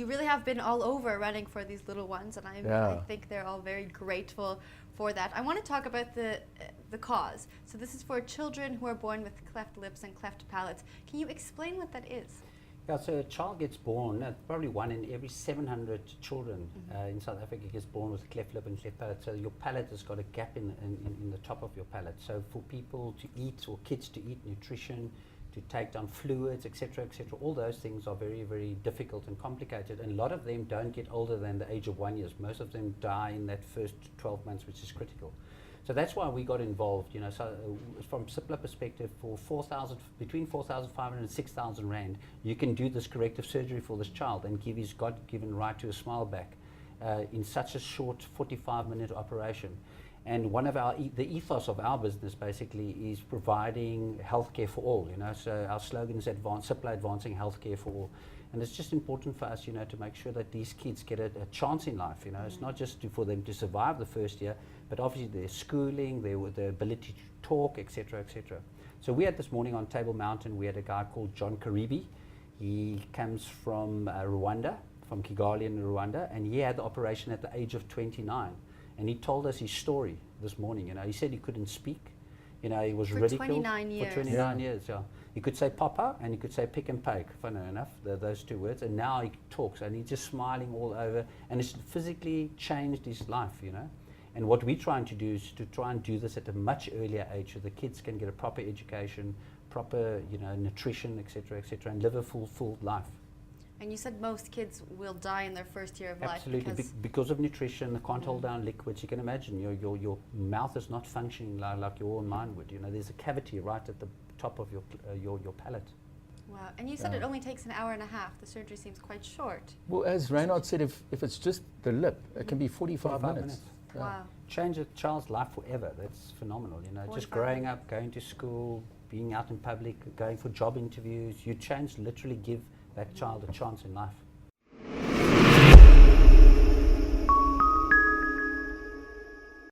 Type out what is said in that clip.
you really have been all over running for these little ones, and I think they're all very grateful for that. I want to talk about the cause. So this is for children who are born with cleft lips and cleft palates. Can you explain what that is? Yeah, so a child gets born, probably 1 in every 700 children in South Africa gets born with a cleft lip and cleft palate. So your palate has got a gap in the top of your palate. So for people to eat, or kids to eat, nutrition, to take down fluids, etc., all those things are very, very difficult and complicated. And a lot of them don't get older than the age of 1 year. Most of them die in that first 12 months, which is critical. So that's why we got involved, you know. So from Cipla perspective, for between 4,500 and 6,000 rand, you can do this corrective surgery for this child and give his God-given right to a smile back in such a short 45-minute operation. And one of the ethos of our business basically is providing healthcare for all, you know. So our slogan is Cipla advancing healthcare for all. And it's just important for us, you know, to make sure that these kids get a chance in life, you know. It's not just for them to survive the first year, but obviously their schooling, their ability to talk, etc., So we had this morning on Table Mountain, we had a guy called John Karibi. He comes from Rwanda, from Kigali in Rwanda, and he had the operation at the age of 29. And he told us his story this morning, you know. He said he couldn't speak. You know, he was for ridiculed 29 years. for 29 years. Yeah, he could say "papa" and he could say "pick and pake." Funny enough, those two words. And now he talks, and he's just smiling all over, and it's physically changed his life. You know, and what we're trying to do is to try and do this at a much earlier age, so the kids can get a proper education, proper, you know, nutrition, etc., and live a full life. And you said most kids will die in their first year of life. Absolutely, because of nutrition, they can't hold down liquids. You can imagine your mouth is not functioning like your own mind would. You know, there's a cavity right at the top of your palate. Wow, and you said it only takes an hour and a half. The surgery seems quite short. Well, as Reynard said, if it's just the lip, it can be 45 minutes. Yeah. Wow. Change a child's life forever. That's phenomenal. You know, just growing up, going to school, being out in public, going for job interviews. You change, literally give that child a chance in life.